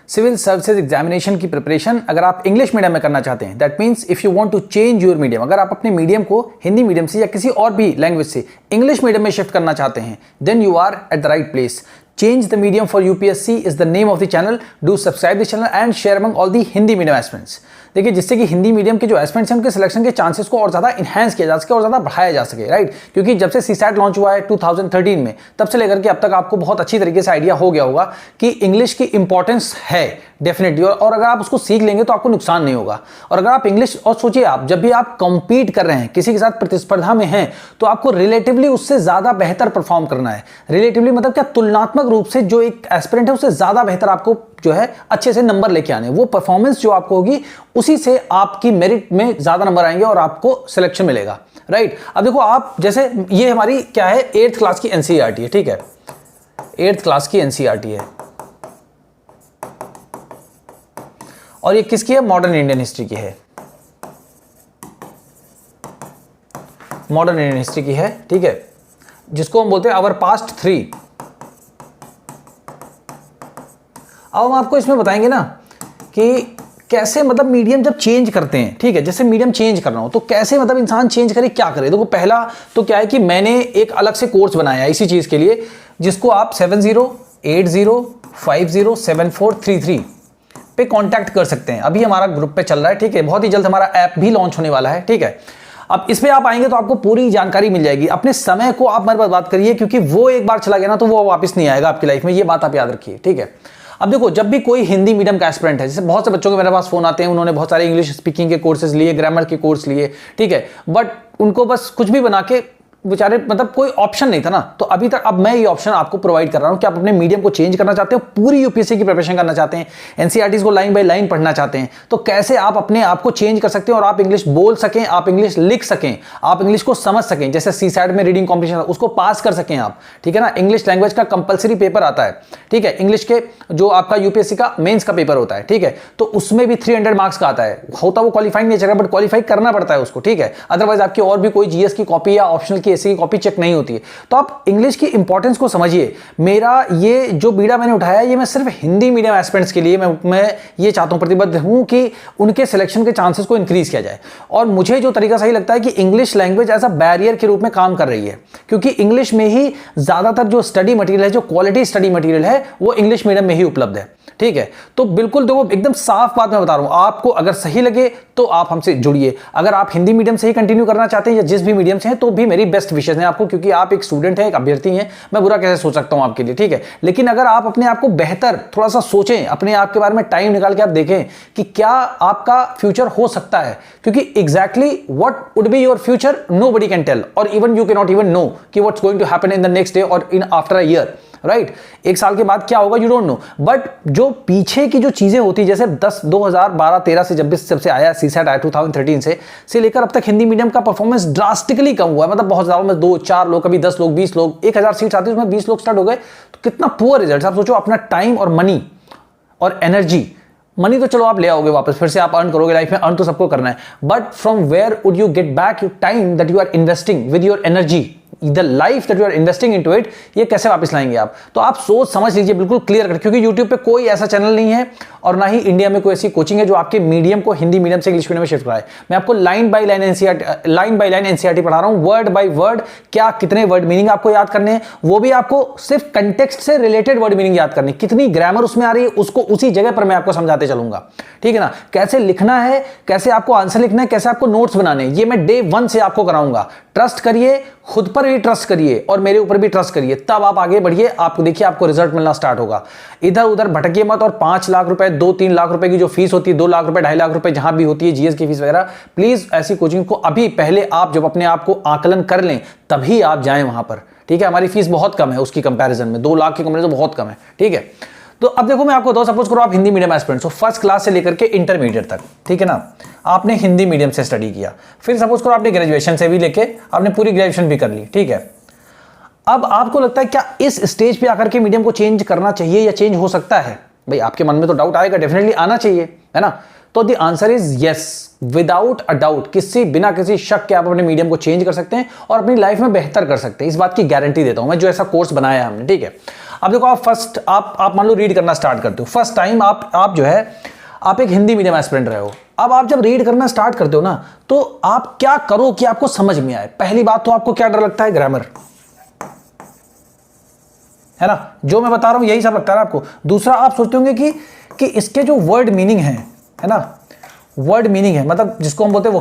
Civil services examination की preparation अगर आप इंग्लिश मीडियम में करना चाहते हैं, that means if you want to change your medium, अगर आप अपने मीडियम को हिंदी मीडियम से या किसी और भी लैंग्वेज से इंग्लिश मीडियम में शिफ्ट करना चाहते हैं, then you are at the right place. Change the medium for UPSC is the name of the channel. Do subscribe the channel and share among all the Hindi medium aspirants. देखिए, जिससे कि Hindi medium के जो aspirants हैं उनके selection के chances को और ज़्यादा इन्हांस किया जा सके और ज़्यादा बढ़ाया जा सके, राइट. क्योंकि जब से सीसैट लॉन्च हुआ है 2013 में, तब से लेकर के अब तक आपको बहुत अच्छी तरीके से आइडिया हो गया होगा कि इंग्लिश की इंपॉर्टेंस है डेफिनेटली, और अगर आप उसको सीख लेंगे तो आपको नुकसान नहीं होगा. और अगर आप इंग्लिश, और सोचिए आप जब भी आप कंपीट कर रहे हैं, किसी के साथ प्रतिस्पर्धा में हैं, तो आपको रिलेटिवली उससे ज़्यादा बेहतर परफॉर्म करना है. रिलेटिवली मतलब क्या, तुलनात्मक रूप से जो एक एस्पिरेंट है उससे ज़्यादा बेहतर आपको जो है अच्छे से नंबर लेके आने. वो परफॉर्मेंस जो आपको होगी उसी से आपकी मेरिट में ज़्यादा नंबर आएंगे और आपको सिलेक्शन मिलेगा, राइट. अब देखो, आप जैसे ये हमारी क्या है, 8th क्लास की एनसीईआरटी है, ठीक है. 8th क्लास की एनसीईआरटी है और ये किसकी है, मॉडर्न इंडियन हिस्ट्री की है. मॉडर्न इंडियन हिस्ट्री की है, ठीक है, जिसको हम बोलते हैं आवर पास्ट 3. अब हम आपको इसमें बताएंगे ना कि कैसे मतलब मीडियम जब चेंज करते हैं, ठीक है, जैसे मीडियम चेंज करना हो तो कैसे मतलब इंसान चेंज करे, क्या करे. देखो, पहला तो क्या है कि मैंने एक अलग से कोर्स बनाया है इसी चीज़ के लिए, जिसको आप 7080507433 पे कांटेक्ट कर सकते हैं. अभी हमारा ग्रुप पे चल रहा है, ठीक है. बहुत ही जल्द हमारा ऐप भी लॉन्च होने वाला है, ठीक है. अब इस पे आप आएंगे तो आपको पूरी जानकारी मिल जाएगी. अपने समय को आप मेरे पास बात करिए, क्योंकि वो एक बार चला गया ना तो वो वापस नहीं आएगा आपकी लाइफ में, ये बात आप याद रखिए, ठीक है. अब देखो, जब भी कोई हिंदी मीडियम का एस्पिरेंट है, जैसे बहुत से बच्चों के मेरे पास फोन आते हैं, उन्होंने बहुत सारे इंग्लिश स्पीकिंग के कोर्सेज लिए, ग्रामर के कोर्स लिए, ठीक है, बट उनको बस कुछ भी बना के बेचारे, मतलब कोई ऑप्शन नहीं था ना. तो अभी तक अब मैं ये ऑप्शन आपको प्रोवाइड कर रहा हूं कि आप अपने मीडियम को चेंज करना चाहते हो, पूरी यूपीएससी की प्रिपरेशन करना चाहते हैं, एनसीईआरटीज को लाइन बाय लाइन पढ़ना चाहते हैं, तो कैसे आप अपने आप को चेंज कर सकते हैं और आप इंग्लिश बोल सकें, आप इंग्लिश लिख सकें, आप इंग्लिश को समझ सकें. जैसे सीसैट में रीडिंग कॉम्पिटिशन उसको पास कर सकें आप, ठीक है ना. इंग्लिश लैंग्वेज का कंपलसरी पेपर आता है, ठीक है. इंग्लिश के जो आपका यूपीएससी का मेंस का पेपर होता है, ठीक है, तो उसमें भी 300 मार्क्स का आता है. होता वो क्वालिफाइंग नेचर है, बट क्वालिफाई करना पड़ता है उसको, ठीक है. अदरवाइज आपकी और भी कोई जीएस की कॉपी या ऑप्शनल की एससी की कॉपी चेक नहीं होती है. तो आप इंग्लिश की इंपॉर्टेंस को समझिए. मेरा ये जो बीड़ा मैंने उठाया, ये मैं सिर्फ हिंदी मीडियम एस्पिरेंट्स के लिए मैं ये चाहता हूं, प्रतिबद्ध हूं कि उनके सिलेक्शन के चांसेस को इंक्रीज किया जाए. और मुझे जो तरीका सही लगता है कि English language as a barrier के रूप में काम कर रही है, क्योंकि इंग्लिश में ही ज्यादातर जो स्टडी मटेरियल है, जो क्वालिटी स्टडी मटेरियल है, वो इंग्लिश मीडियम में ही उपलब्ध है, ठीक है. तो बिल्कुल देखो, एकदम साफ बात मैं बता रहा हूं आपको. अगर सही लगे तो आप हमसे जुड़िए. अगर आप हिंदी मीडियम से ही कंटिन्यू करना चाहते हैं या जिस भी मीडियम से हैं, तो भी मेरी बेस्ट विशेष है आपको, क्योंकि आप एक स्टूडेंट हैं, एक अभ्यर्थी हैं. मैं बुरा कैसे सोच सकता हूं आपके लिए, ठीक है. लेकिन अगर आप अपने आप को बेहतर थोड़ा सा सोचें, अपने आप के बारे में टाइम निकाल के आप देखें कि क्या आपका फ्यूचर हो सकता है, क्योंकि exactly what would be your future nobody can tell, और even you can not even know कि what's going to happen in the next day और in after a year, right. एक साल के बाद क्या होगा, यू डोंट नो. बट जो पीछे की जो चीजें होती, जैसे 2012-13 से जब से आया सीसैट आया 2013 से लेकर अब तक हिंदी मीडियम का परफॉर्मेंस ड्रास्टिकली कम हुआ है. मतलब बहुत ज्यादा, में 2-4 लोग, कभी 10 लोग, 20 लोग, 1000 सीट्स आती है उसमें 20 लोग स्टार्ट हो गए, तो कितना पुअर रिजल्ट. आप सोचो, अपना टाइम और मनी और एनर्जी, मनी तो चलो आप ले आओगे वापस, फिर से आप अर्न करोगे, लाइफ में अर्न तो सबको करना है, but from where would you get back your time that you are investing with your energy, the life that you are investing into it, ये कैसे वापस लाएंगे आप. तो आप सोच समझ लीजिए, बिल्कुल क्लियर कर, क्योंकि यूट्यूब पे कोई ऐसा चैनल नहीं है और ना ही इंडिया में कोई ऐसी कोचिंग है जो आपके मीडियम को हिंदी मीडियम से इंग्लिश मीडियम में शिफ्ट कराए. मैं आपको लाइन बाय लाइन एनसीईआरटी पढ़ा रहा हूं, वर्ड बाय वर्ड, क्या कितने वर्ड मीनिंग आपको याद करने हैं, वो भी आपको सिर्फ कंटेक्स्ट से रिलेटेड वर्ड मीनिंग याद करने, कितनी ग्रामर उसमें आ रही है उसको उसी जगह पर मैं आपको समझाते चलूंगा, ठीक है ना. कैसे लिखना है, कैसे आपको आंसर लिखना है, कैसे आपको नोट्स बनाने, ये मैं डे 1 से आपको कराऊंगा. ट्रस्ट करिए, खुद पर भी ट्रस्ट करिए और मेरे ऊपर भी ट्रस्ट करिए, तब आप आगे बढ़िए. आपको देखिए, आपको रिजल्ट मिलना स्टार्ट होगा. इधर उधर भटकिए मत, और 5 लाख रुपए, 2-3 लाख रुपए की जो फीस होती है, 2 लाख रुपए, 2.5 लाख रुपए जहां भी होती है जीएस की फीस वगैरह, प्लीज ऐसी कोचिंग को अभी पहले आप जब अपने आप को आकलन कर लें तभी आप जाएं वहां पर, ठीक है. हमारी फीस बहुत कम है उसकी कंपैरिजन में, 2 लाख की कंपैरिजन तो बहुत कम है, ठीक है. तो अब देखो, मैं आपको बताऊं, सपोज करो आप हिंदी मीडियम एस्पिरेंट्स हो, फर्स्ट क्लास से लेकर के इंटरमीडिएट तक, ठीक है ना. आपने हिंदी मीडियम से स्टडी किया, फिर सपोज करो आपने ग्रेजुएशन से भी लेके आपने पूरी ग्रेजुएशन भी कर ली, ठीक है. अब आपको लगता है क्या इस स्टेज पे आकर के मीडियम को चेंज करना चाहिए या चेंज हो सकता है? भाई आपके मन में तो डाउट आएगा, डेफिनेटली आना चाहिए, है ना. तो the answer is yes, without a doubt, बिना किसी शक के आप अपने मीडियम को चेंज कर सकते हैं और अपनी लाइफ में बेहतर कर सकते हैं. इस बात की गारंटी देता हूं मैं, जो ऐसा कोर्स बनाया है हमने, ठीक है. अब देखो आप फर्स्ट आप मान लो रीड करना स्टार्ट करते हो, फर्स्ट टाइम आप जो है आप एक हिंदी मीडियम एस्पिरेंट रहे हो। अब आप जब रीड करना स्टार्ट करते हो ना, तो आप क्या करो कि आपको समझ में आए। पहली बात तो आपको क्या डर लगता है? ग्रामर, है ना, जो मैं बता रहा हूं यही सब लगता है आपको। दूसरा आप सोचते होंगे कि इसके जो वर्ड मीनिंग है ना, वर्ड मीनिंग है, मतलब जिसको हम बोलते हैं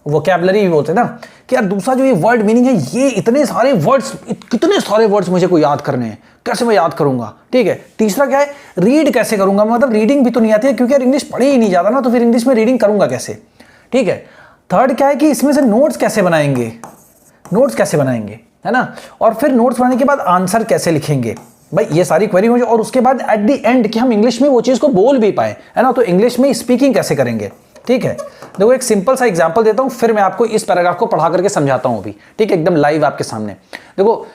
वोकैबुलरी भी बोलते हैं ना, कि यार दूसरा जो ये वर्ड मीनिंग है, ये इतने सारे वर्ड्स, कितने सारे वर्ड्स मुझे को याद करने हैं, कैसे मैं याद करूंगा, ठीक है। तीसरा क्या है? रीड कैसे करूंगा, मतलब रीडिंग भी तो नहीं आती है, क्योंकि यार इंग्लिश पढ़ी ही नहीं जाता ना, तो फिर इंग्लिश में रीडिंग करूंगा कैसे, ठीक है। थर्ड क्या है कि इसमें से नोट्स कैसे बनाएंगे, है ना, और फिर नोट्स बनाने के बाद आंसर कैसे लिखेंगे, भाई ये सारी क्वेरी हो जाए। और उसके बाद एट द एंड कि हम इंग्लिश में वो चीज़ को बोल भी पाए, है ना, तो इंग्लिश में स्पीकिंग कैसे करेंगे, ठीक है। देखो एक सिंपल सा एग्जांपल देता हूं, फिर मैं आपको इस पैराग्राफ को पढ़ा करके समझाता हूं अभी, ठीक है, एकदम लाइव आपके सामने। देखो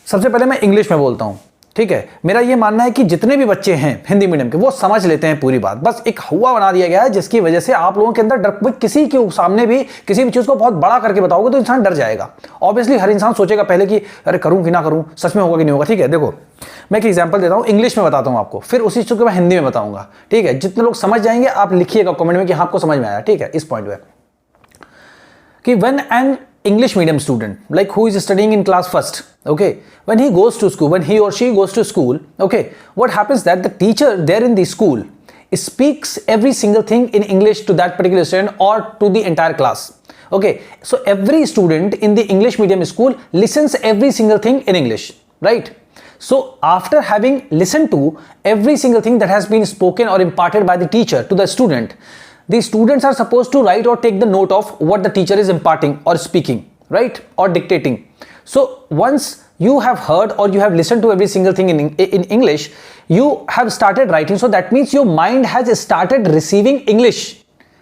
सबसे पहले मैं इंग्लिश में बोलता हूं, ठीक है। मेरा ये मानना है कि जितने भी बच्चे हैं हिंदी मीडियम के, वो समझ लेते हैं पूरी बात, बस एक हुआ बना दिया गया है जिसकी वजह से आप लोगों के अंदर डर, किसी के सामने भी किसी भी चीज को बहुत बड़ा करके बताओगे तो इंसान डर जाएगा। ऑब्वियसली हर इंसान सोचेगा पहले कि अरे करूं कि ना करूं, सच में होगा कि नहीं होगा, ठीक है। देखो मैं एक एग्जांपल देता हूं, इंग्लिश में बताता हूं आपको, फिर उसी चीज को मैं हिंदी में बताऊंगा, ठीक है। जितने लोग समझ जाएंगे आप लिखिएगा कमेंट में कि आपको समझ में आया, ठीक है। इस पॉइंट पे कि when an English medium student, like who is studying in class first, okay, when he goes to school, when he or she goes to school, okay, what happens that the teacher there in the school speaks every single thing in English to that particular student or to the entire class, okay. So every student in the English medium school listens every single thing in English, right? So after having listened to every single thing that has been spoken or imparted by the teacher to the student, the students are supposed to write or take the note of what the teacher is imparting or speaking, right, or dictating. So once you have heard or you have listened to every single thing in English, you have started writing. So that means your mind has started receiving English,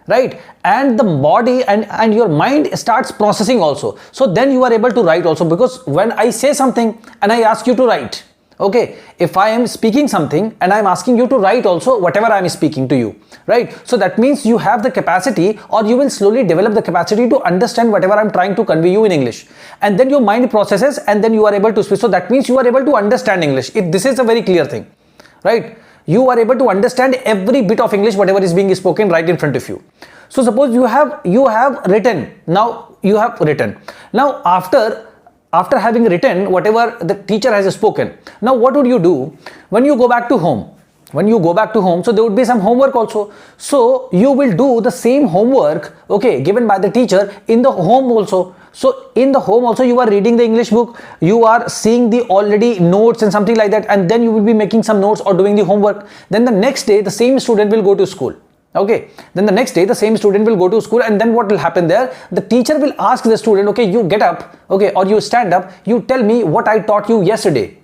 right, and the body and your mind starts processing also. So then you are able to write also, because when I say something and I ask you to write, okay, if I am speaking something and I am asking you to write also whatever I am speaking to you, right, so that means you have the capacity, or you will slowly develop the capacity to understand whatever I am trying to convey you in English, and then your mind processes and then you are able to speak. So that means you are able to understand English. This is a very clear thing, right? You are able to understand every bit of English whatever is being spoken right in front of you. So suppose you have written, now after having written whatever the teacher has spoken, now what would you do when you go back to home? So there would be some homework also. So you will do the same homework, okay, given by the teacher in the home also. So in the home also you are reading the English book, you are seeing the already notes and something like that, and then you will be making some notes or doing the homework. Then the next day the same student will go to school. Okay, then the next day the same student will go to school, and then what will happen there? The teacher will ask the student, okay, you get up, okay, or you stand up, you tell me what I taught you yesterday.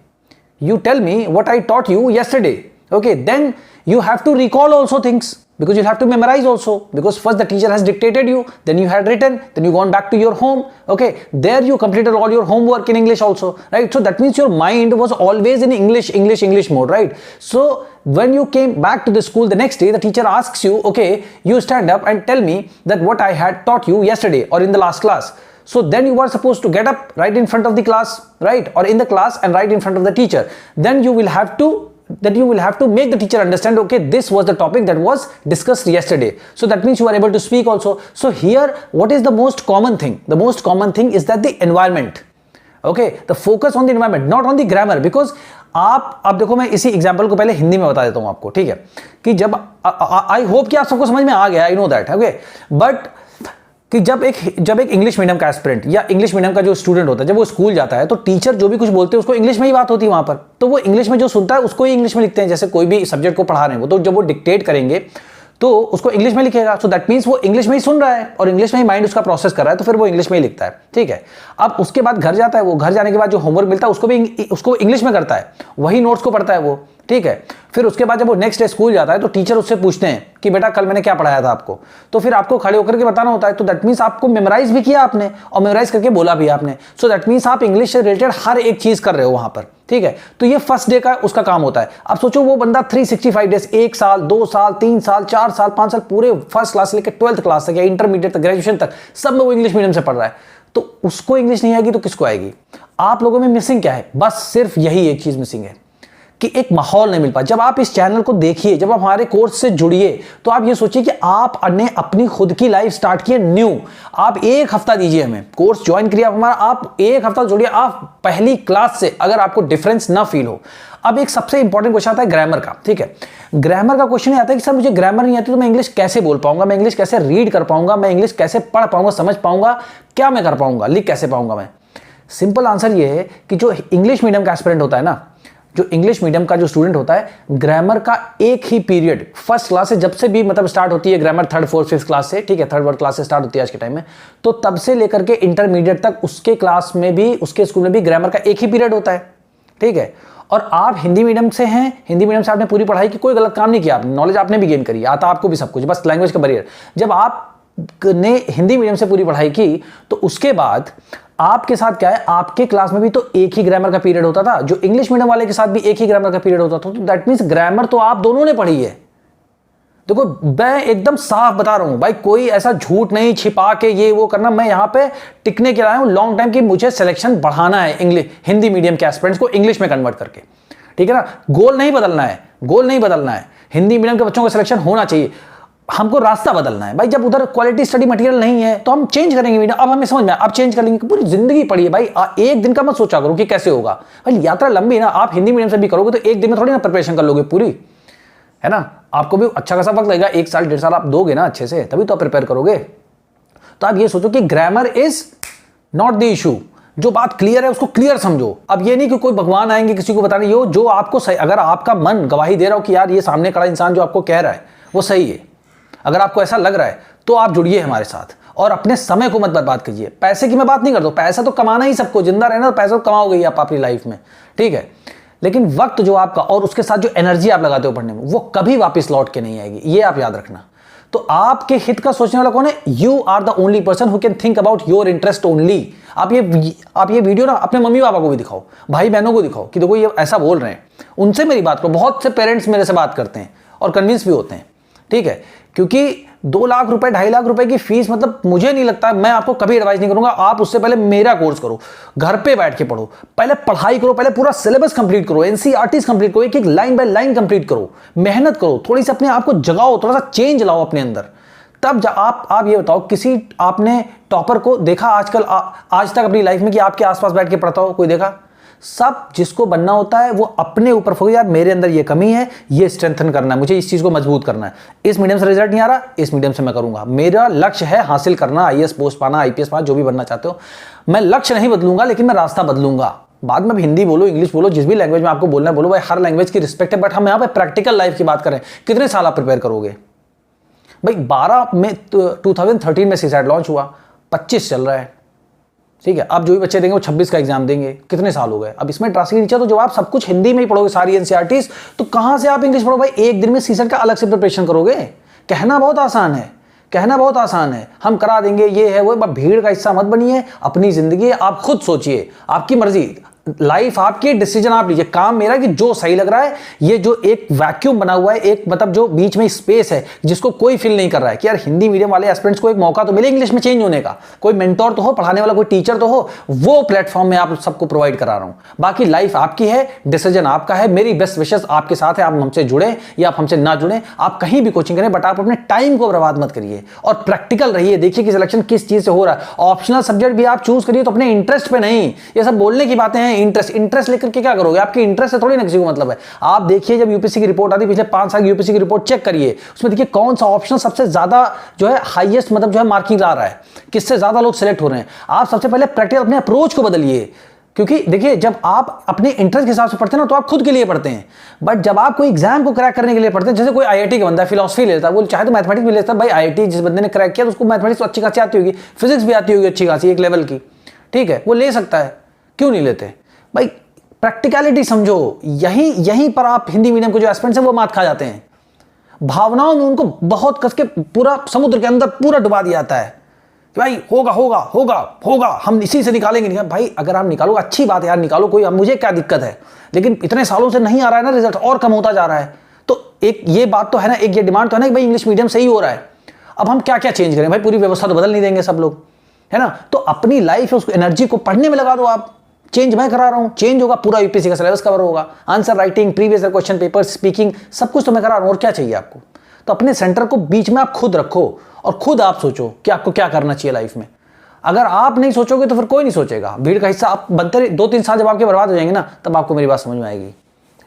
Okay, then you have to recall also things, because you have to memorize also, because first the teacher has dictated you, then you had written, then you gone back to your home, okay, there you completed all your homework in English also, right? So that means your mind was always in English mode, right? So when you came back to the school the next day, the teacher asks you, okay, you stand up and tell me that what I had taught you yesterday or in the last class. So then you are supposed to get up right in front of the class, right, or in the class and right in front of the teacher. Then you will have to make the teacher understand, okay, this was the topic that was discussed yesterday. So that means you are able to speak also. So here what is the most common thing? The most common thing is that the environment, okay, the focus on the environment, not on the grammar. Because आप देखो, मैं इसी example को पहले हिंदी में बता देता हूं आपको, ठीक है, कि जब आई होप कि आप सबको समझ में आ गया, I know that, okay, but कि जब एक इंग्लिश मीडियम का एस्पिरेंट या इंग्लिश मीडियम का जो स्टूडेंट होता है, जब वो स्कूल जाता है तो टीचर जो भी कुछ बोलते हैं उसको इंग्लिश में ही बात होती है वहां पर, तो वो इंग्लिश में जो सुनता है उसको ही इंग्लिश में लिखते हैं। जैसे कोई भी सब्जेक्ट को पढ़ा रहे हैं वो, तो जब वो डिक्टेट करेंगे तो उसको इंग्लिश में लिखेगा। सो दैट मीन्स वो इंग्लिश में ही सुन रहा है और इंग्लिश में ही माइंड उसका प्रोसेस कर रहा है, तो फिर वो इंग्लिश में ही लिखता है, ठीक है। अब उसके बाद घर जाता है, वो घर जाने के बाद जो होमवर्क मिलता है उसको इंग्लिश में करता है, वही नोट्स को पढ़ता है वो, ठीक है। फिर उसके बाद जब वो नेक्स्ट डे स्कूल जाता है तो टीचर उससे पूछते हैं कि बेटा कल मैंने क्या पढ़ाया था आपको, तो फिर आपको खड़े होकर के बताना होता है। तो दैट मीन्स आपको मेमोराइज भी किया आपने और मेमोराइज करके बोला भी आपने। सो दैट मीन्स आप इंग्लिश से रिलेटेड हर एक चीज कर रहे हो वहां पर, ठीक है। तो ये फर्स्ट डे का उसका काम होता है। अब सोचो वो बंदा 365 डेज, 1 साल 2 साल 3 साल 4 साल 5 साल पूरे फर्स्ट क्लास से लेकर 12th क्लास तक या इंटरमीडिएट तक, ग्रेजुएशन तक सब में वो इंग्लिश मीडियम से पढ़ रहा है, तो उसको इंग्लिश नहीं आएगी तो किसको आएगी? आप लोगों में मिसिंग क्या है? बस सिर्फ यही एक चीज मिसिंग है, कि एक माहौल नहीं मिल पाता। जब आप इस चैनल को देखिए, जब आप हमारे कोर्स से जुड़िए, तो आप ये सोचिए कि आपने अपनी खुद की लाइफ स्टार्ट की है न्यू। आप एक हफ्ता दीजिए हमें, कोर्स ज्वाइन करिए आप हमारा, आप एक हफ्ता जुड़िए, आप पहली क्लास से अगर आपको डिफरेंस ना फील हो। अब एक सबसे इंपॉर्टेंट क्वेश्चन आता है ग्रामर का, ठीक है। ग्रामर का क्वेश्चन आता है कि सर मुझे ग्रामर नहीं आती तो मैं इंग्लिश कैसे बोल पाऊंगा, मैं इंग्लिश कैसे रीड कर पाऊंगा, मैं इंग्लिश कैसे पढ़ पाऊंगा, समझ पाऊंगा, क्या मैं कर पाऊंगा, लिख कैसे पाऊंगा मैं। सिंपल आंसर ये है कि जो इंग्लिश मीडियम का एस्पिरेंट होता है ना, जो इंग्लिश मीडियम का जो स्टूडेंट होता है, ग्रामर का एक ही पीरियड फर्स्ट क्लास से, जब से भी मतलब स्टार्ट होती है grammar, third fourth fifth class से, ठीक है, थर्ड फोर्थ क्लास से स्टार्ट होती है आज के टाइम में, तो तब से लेकर के इंटरमीडिएट तक उसके क्लास में भी, उसके स्कूल में भी ग्रामर का एक ही पीरियड होता है, ठीक है। और आप हिंदी मीडियम से हैं, हिंदी मीडियम से आपने पूरी पढ़ाई की, कोई गलत काम नहीं किया, आपने नॉलेज आपने भी गेन करी, आता आपको भी सब कुछ, बस लैंग्वेज का बैरियर। जब आपने हिंदी मीडियम से पूरी पढ़ाई की तो उसके बाद आपके साथ क्या है, आपके क्लास में भी तो एक ही ग्रामर का पीरियड होता था, जो इंग्लिश मीडियम वाले के साथ भी एक ही ग्रामर का पीरियड होता था, तो दैट मींस ग्रामर तो आप दोनों ने पढ़ी है। देखो मैं एकदम साफ बता रहा हूं भाई, कोई ऐसा झूठ नहीं छिपा के ये वो करना, मैं यहां पे टिकने के आया हूं लॉन्ग टाइम की, मुझे सिलेक्शन बढ़ाना है इंग्लिश हिंदी मीडियम के एस्पिरेंट्स को इंग्लिश में कन्वर्ट करके, ठीक है ना। गोल नहीं बदलना है, गोल नहीं बदलना है, हिंदी मीडियम के बच्चों का सिलेक्शन होना चाहिए, हमको रास्ता बदलना है भाई। जब उधर क्वालिटी स्टडी मटेरियल नहीं है तो हम चेंज करेंगे मीडियम, अब हमें समझ में, अब चेंज कर लेंगे। पूरी जिंदगी पढ़ी है भाई, एक दिन का मत सोचा करो कि कैसे होगा भाई, यात्रा लंबी ना, आप हिंदी मीडियम से भी करोगे तो एक दिन में थोड़ी ना प्रिपरेशन कर लोगे पूरी, है ना। आपको भी अच्छा खासा वक्त लगेगा, 1 साल 1.5 साल आप दोगे ना अच्छे से, तभी तो आप प्रिपेयर करोगे। तो आप ये सोचो कि grammar is not the issue, जो बात क्लियर है उसको क्लियर समझो। अब ये नहीं कि कोई भगवान आएंगे किसी को बताने, यो जो आपको सही, अगर आपका मन गवाही दे रहा हो कि यार ये सामने खड़ा इंसान जो आपको कह रहा है वो सही है, अगर आपको ऐसा लग रहा है तो आप जुड़िए हमारे साथ और अपने समय को मत बर्बाद कीजिए। पैसे की मैं बात नहीं करता, पैसा तो कमाना ही सबको, जिंदा रहना तो पैसा तो कमाओगे ही आप अपनी लाइफ में, ठीक है, लेकिन वक्त जो आपका और उसके साथ जो एनर्जी आप लगाते हो पढ़ने में, वो कभी वापस लौट के नहीं आएगी, ये आप याद रखना। तो आपके हित का सोचने वाला कौन है? You are the only person who can think about your interest only. आप ये वीडियो ना अपने मम्मी पापा को भी दिखाओ, भाई बहनों को दिखाओ कि देखो ये ऐसा बोल रहे हैं, उनसे मेरी बात करो। बहुत से पेरेंट्स मेरे से बात करते हैं और कन्विंस भी होते हैं, ठीक है, क्योंकि 2 लाख रुपए 2.5 लाख रुपए की फीस, मतलब मुझे नहीं लगता, मैं आपको कभी एडवाइस नहीं करूंगा। आप उससे पहले मेरा कोर्स करो, घर पे बैठ के पढ़ो, पहले पढ़ाई करो, पहले पूरा सिलेबस कंप्लीट करो, एनसीईआरटी कंप्लीट करो, एक एक लाइन बाय लाइन कंप्लीट करो, मेहनत करो, थोड़ी सी अपने आप को जगाओ, थोड़ा सा चेंज लाओ अपने अंदर। तब आप ये बताओ, किसी आपने टॉपर को देखा आजकल आज तक अपनी लाइफ में कि आपके आसपास बैठ के पढ़ता हो? कोई देखा? सब जिसको बनना होता है वो अपने ऊपर फोकस, यार मेरे अंदर ये कमी है, ये स्ट्रेंथन करना है, मुझे इस चीज को मजबूत करना है, इस मीडियम से रिजल्ट नहीं आ रहा, इस मीडियम से मैं करूंगा, मेरा लक्ष्य है हासिल करना, आईएएस पोस्ट पाना, आईपीएस पाना, जो भी बनना चाहते हो। मैं लक्ष्य नहीं बदलूंगा लेकिन मैं रास्ता बदलूंगा। बाद में हिंदी बोलो, इंग्लिश बोलो, जिस भी लैंग्वेज में आपको बोलना है बोलो भाई, हर लैंग्वेज की रिस्पेक्ट है, बट हम यहाँ पे प्रैक्टिकल लाइफ की बात करें। कितने साल आप प्रिपेयर करोगे भाई? 12 में 2013 में सीसैट लॉन्च हुआ, 25 चल रहा है, ठीक है। अब जो भी बच्चे देंगे वो 26 का एग्जाम देंगे, कितने साल हो गए? अब इसमें ड्रास्टिक नीचे, तो जब आप सब कुछ हिंदी में ही पढ़ोगे, सारी एनसीईआरटीज, तो कहां से आप इंग्लिश पढ़ो भाई? एक दिन में सीसैट का अलग से प्रिपरेशन करोगे? कहना बहुत आसान है, कहना बहुत आसान है, हम करा देंगे, ये है वो, भीड़ का हिस्सा मत बनिए। अपनी जिंदगी आप खुद सोचिए, आपकी मर्जी, लाइफ आपकी, डिसीजन आप लीजिए। काम मेरा कि जो सही लग रहा है, ये जो एक वैक्यूम बना हुआ है, एक मतलब जो बीच में स्पेस है जिसको कोई फील नहीं कर रहा है कि यार हिंदी मीडियम वाले एस्पिरेंट्स को एक मौका तो मिले इंग्लिश में चेंज होने का, कोई मेंटोर तो हो, पढ़ाने वाला कोई टीचर तो हो, वो प्लेटफॉर्म में आप सबको प्रोवाइड करा रहा हूं। बाकी लाइफ आपकी है, डिसीजन आपका है, मेरी बेस्ट विशेस आपके साथ है। आप हमसे जुड़े या आप हमसे ना जुड़े, आप कहीं भी कोचिंग करें, बट आप अपने टाइम को बर्बाद मत करिए और प्रैक्टिकल रहिए। देखिए कि सिलेक्शन किस चीज से हो रहा है। ऑप्शनल सब्जेक्ट भी आप चूज करिए तो अपने इंटरेस्ट पे नहीं, ये सब बोलने की बातें हैं। इंटरेस्ट लेकर के क्या करोगे? आपके इंटरेस्ट से थोड़ी ना किसी को मतलब है। आप देखिए जब यूपीएससी की रिपोर्ट आती है, पिछले 5 साल की यूपीएससी की रिपोर्ट चेक करिए, उसमें देखिए कौन सा ऑप्शन सबसे ज्यादा जो है हाईएस्ट मतलब जो है मार्किंग ला रहा है, किससे ज्यादा लोग सिलेक्ट हो रहे हैं। आप सबसे पहले प्रैक्टिकल अपने अप्रोच को बदलिए, क्योंकि देखिए जब आप अपने इंटरेस्ट के हिसाब से पढ़ते हैं ना तो आप खुद के लिए पढ़ते हैं, बट जब आप कोई एग्जाम को क्रैक करने के लिए पढ़ते हैं, जैसे कोई आईआईटी का बंदा फिलॉसफी लेता है, वो चाहे तो मैथमेटिक्स भी लेता है। भाई आईआईटी जिस बंदे ने क्रैक किया तो उसको मैथमेटिक्स तो अच्छी खासी आती होगी, फिजिक्स भी आती होगी अच्छी खासी एक लेवल की, ठीक है, वो ले सकता है, क्यों नहीं लेते भाई? प्रैक्टिकलिटी समझो। यहीं पर आप हिंदी मीडियम के जो एस्पिरेंट्स हैं वो मात खा जाते हैं। भावनाओं में उनको बहुत कस के पूरा समुद्र के अंदर पूरा डुबा दिया जाता है कि भाई होगा होगा होगा होगा, हम इसी से निकालेंगे। भाई अगर आप निकालो अच्छी बात है यार, निकालो, कोई मुझे क्या दिक्कत है, लेकिन इतने सालों से नहीं आ रहा है ना रिजल्ट, और कम होता जा रहा है। तो एक ये बात तो है ना, एक ये डिमांड तो है ना कि भाई इंग्लिश मीडियम सही हो रहा है। अब हम क्या क्या चेंज करें भाई? पूरी व्यवस्था तो बदल नहीं देंगे सब लोग, है ना। तो अपनी लाइफ है उसको, एनर्जी को पढ़ने में लगा दो आप, चेंज मैं करा रहा हूँ, चेंज होगा, पूरा यूपीएससी का सिलेबस कवर होगा, answer writing, previous question paper, speaking, सब कुछ तो मैं करा रहा हूँ, और क्या चाहिए आपको। तो अपने सेंटर को बीच में आप खुद रखो और खुद आप सोचो कि आपको क्या करना चाहिए लाइफ में। अगर आप नहीं सोचोगे तो फिर कोई नहीं सोचेगा, भीड़ का हिस्सा आप बनते रहे, 2-3 साल जब आपके बर्बाद हो जाएंगे ना, तब आपको मेरी बात समझ में आएगी।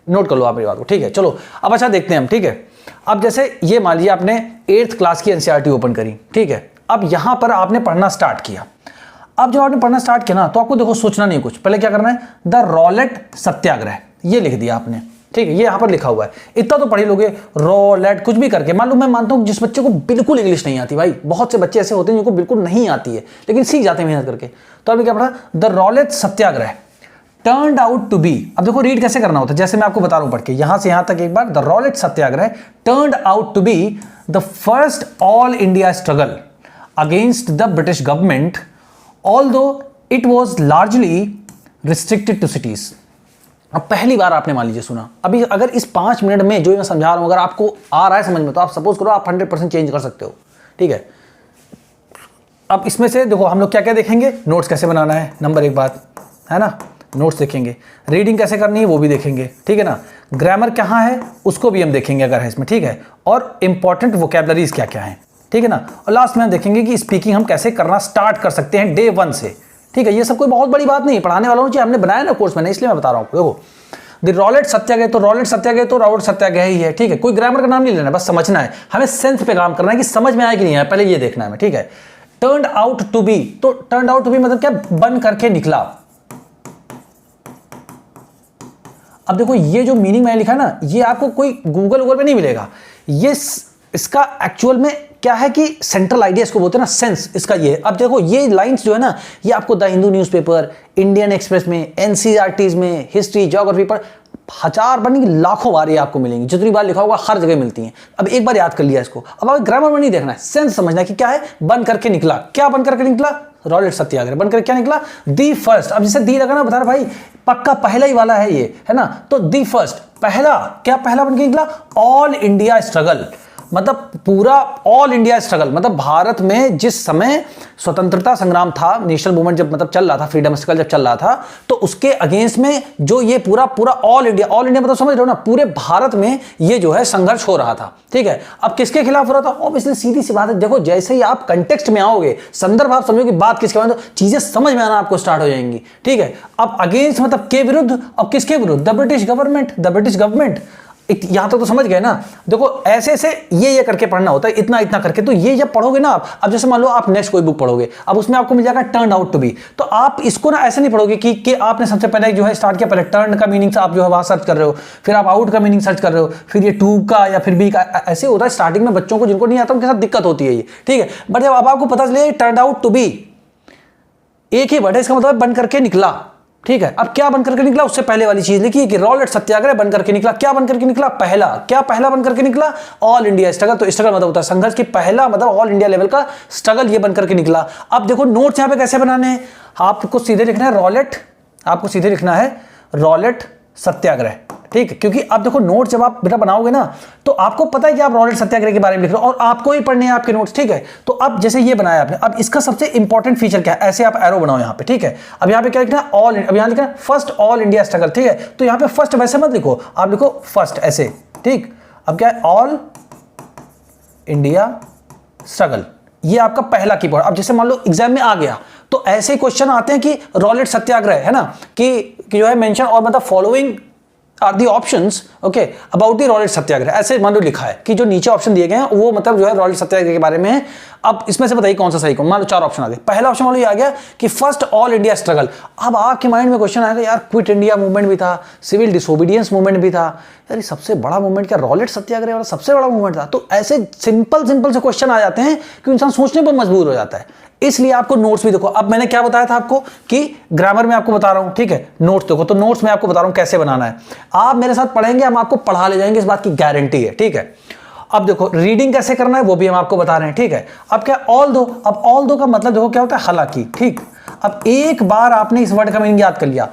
नोट कर लो आप मेरी बात को, ठीक है। चलो अब अच्छा देखते हैं हम, ठीक है। अब जैसे ये मान लीजिए आपने 8th क्लास की एनसीईआरटी ओपन करी, ठीक है। अब यहां पर आपने पढ़ना स्टार्ट किया। अब जब आपने पढ़ना स्टार्ट किया ना, तो आपको देखो सोचना नहीं कुछ, पहले क्या करना है, द रॉलेट सत्याग्रह, ये लिख दिया आपने, ठीक है। ये यहां पर लिखा हुआ है, इतना तो पढ़ ही लोगे, रॉलेट कुछ भी करके। मान लो मैं मानता हूं जिस बच्चे को बिल्कुल इंग्लिश नहीं आती, भाई बहुत से बच्चे ऐसे होते हैं जिनको बिल्कुल नहीं आती है लेकिन सीख जाते हैं मेहनत करके। तो अभी क्या पढ़ा, the Rowlatt Satyagraha turned out to be. अब देखो रीड कैसे करना होता है, जैसे मैं आपको बता रहा हूं पढ़ के, यहां से यहां तक एक बार, the Rowlatt Satyagraha turned out to be the first all India struggle against the British government, although it was largely restricted to cities. अब पहली बार आपने मान लीजिए सुना, अभी अगर इस 5 मिनट में जो मैं समझा रहा हूं अगर आपको आ रहा है समझ में, तो आप सपोज करो आप 100% चेंज कर सकते हो, ठीक है। अब इसमें से देखो हम लोग क्या क्या देखेंगे, नोट्स कैसे बनाना है, नंबर 1 बात है ना, नोट्स देखेंगे, रीडिंग कैसे करनी है वो भी देखेंगे, ठीक है ना, ग्रामर कहाँ है उसको भी हम देखेंगे अगर है इसमें, ठीक है, और इंपॉर्टेंट वोकैबुलरीज क्या क्या है, ठीक है ना, और लास्ट में हम देखेंगे कि स्पीकिंग हम कैसे करना स्टार्ट कर सकते हैं डे 1 से, ठीक है। ये सब कोई बहुत बड़ी बात नहीं, पढ़ाने वालों ने हमने बनाया ना कोर्स मैंने, इसलिए मैं बता रहा हूँ। देखो द रॉलेट सत्याग्रह, तो रॉलेट सत्याग्रह तो रॉलेट सत्याग्रह ही है, ठीक है। कोई ग्रामर का नाम नहीं लेना, बस समझना है, हमें सेंस पे काम करना है कि समझ में आया कि नहीं आया, पहले ये देखना है हमें, ठीक है। टर्न्ड आउट टू बी, तो टर्न्ड आउट टू बी मतलब क्या, बन करके निकला। अब देखो ये जो मीनिंग मैंने लिखा ना, ये आपको कोई गूगल पे नहीं मिलेगा, ये इसका एक्चुअल में क्या है कि सेंट्रल आइडिया इसको बोलते हैं ना, सेंस इसका ये। अब देखो ये लाइंस जो है ना, ये आपको the Hindu newspaper, Indian express में, एनसीईआरटीज में, हिस्ट्री, ज्योग्राफी पर हजार बार नहीं लाखों बार ये आपको मिलेंगी, जितनी बार लिखा होगा हर जगह मिलती हैं। अब एक बार याद कर लिया इसको, अब आप ग्रामर में नहीं देखना है, सेंस समझना है कि क्या है, बन करके निकला। क्या बन करके निकला, रॉलेट सत्याग्रह बन करके क्या निकला, दी फर्स्ट। अब जिसे दी लगा ना, बता रहा भाई पक्का पहला ही वाला है ये, है ना, तो दी फर्स्ट, पहला, क्या पहला बन के निकला, ऑल इंडिया स्ट्रगल, मतलब पूरा ऑल इंडिया स्ट्रगल, मतलब भारत में जिस समय स्वतंत्रता संग्राम था, नेशनल मूवमेंट जब मतलब चल रहा था, फ्रीडम स्ट्रगल जब चल रहा था, तो उसके अगेंस्ट में जो ये पूरा ऑल इंडिया मतलब समझ रहे हो ना, पूरे भारत में ये जो है संघर्ष हो रहा था, ठीक है। अब किसके खिलाफ हो रहा था, ऑब्वियसली सीधी सी बात है, देखो जैसे ही आप कंटेक्स्ट में आओगे, संदर्भ आप समझोगे बात किसके बारे में, तो चीजें समझ में आना आपको स्टार्ट हो जाएंगी, ठीक है। अब अगेंस्ट मतलब के विरुद्ध, अब किसके विरुद्ध, द ब्रिटिश गवर्नमेंट। यहां तक तो समझ गए ना। देखो ऐसे ऐसे ये करके पढ़ना होता है, इतना इतना करके। तो ये जब पढ़ोगे ना आप, अब जैसे मान लो आप नेक्स्ट कोई बुक पढ़ोगे, अब उसमें आपको मिल जाएगा टर्न आउट टू बी, तो आप इसको ना ऐसे नहीं पढ़ोगे कि आपने सबसे पहले जो है स्टार्ट किया, पहले टर्न का मीनिंग आप जो है वहां सर्च कर रहे हो, फिर आप आउट का मीनिंग सर्च कर रहे हो, फिर ये टू का या फिर बी का, ऐसे होता है स्टार्टिंग में बच्चों को जिनको नहीं आता उनके साथ दिक्कत होती है ये, ठीक है। बट जब अब आपको पता चले टर्न आउट टू बी एक ही वर्ड है, इसका मतलब बन करके निकला, ठीक है। अब क्या बनकर के निकला, उससे पहले वाली चीज लिखी कि रॉलेट सत्याग्रह बनकर के निकला। क्या बनकर के निकला, पहला, क्या पहला बनकर के निकला, ऑल इंडिया स्ट्रगल। तो स्ट्रगल मतलब होता है संघर्ष की, पहला मतलब ऑल इंडिया लेवल का स्ट्रगल, ये बनकर के निकला। अब देखो नोट्स यहां पे कैसे बनाने हैं, आपको सीधे लिखना है रॉलेट, आपको सीधे लिखना है रॉलेट सत्याग्रह, ठीक है। क्योंकि अब देखो नोट जब आप बेटा बनाओगे ना, तो आपको पता है कि आप रॉलेट सत्याग्रह के बारे में लिख रहे हो और आपको ही पढ़ने हैं आपके नोट्स, ठीक है। तो अब जैसे ये बनाया आपने, अब इसका सबसे इंपॉर्टेंट फीचर क्या है, ऐसे आप एरो बनाओ यहाँ पे, ठीक है। अब यहाँ पे क्या लिखना है, ऑल, अब यहाँ लिखना है फर्स्ट ऑल इंडिया स्ट्रगल, ठीक है। तो यहाँ पे फर्स्ट वैसे मत लिखो, आप लिखो फर्स्ट ऐसे, ठीक। अब क्या है, ऑल इंडिया स्ट्रगल, ये आपका पहला कीवर्ड। अब जैसे मान लो एग्जाम में आ गया, तो ऐसे क्वेश्चन आते हैं कि रॉलेट सत्याग्रह है ना, कि जो है मेंशन और मतलब following are the options, okay, about the Rowlatt satyagraha, ऐसे मान लो लिखा है कि जो नीचे ऑप्शन दिए गए हैं वो मतलब जो है रॉलेट सत्याग्रह के बारे में है। अब इसमें से बताइए कौन सा सही, कौन, मान लो 4 ऑप्शन आ गए। पहला ऑप्शन मान लो ये आ गया कि फर्स्ट ऑल इंडिया स्ट्रगल। अब आपके माइंड में क्वेश्चन आएगा, यार क्विट इंडिया मूवमेंट भी था, सिविल डिसोबीडियंस मूवमेंट भी था, यार सबसे बड़ा मूवमेंट क्या रॉलेट सत्याग्रह वाला सबसे बड़ा मूवमेंट था। तो ऐसे सिंपल से क्वेश्चन आ जाते हैं कि इंसान सोचने पर मजबूर हो जाता है। इसलिए आपको नोट्स भी देखो, अब मैंने क्या बताया था आपको कि ग्रामर में आपको बता रहा हूं, ठीक है। नोट्स देखो, तो नोट्स में आपको बता रहा हूं कैसे बनाना है। आप मेरे साथ पढ़ेंगे, हम आपको पढ़ा ले जाएंगे, इस बात की गारंटी है, ठीक है। अब देखो रीडिंग कैसे करना है वो भी हम आपको बता रहे हैं, ठीक है। अब क्या ऑल दो, अब ऑल दो का मतलब देखो क्या होता है, हालांकि, ठीक। अब एक बार आपने इस वर्ड का मीनिंग याद कर लिया,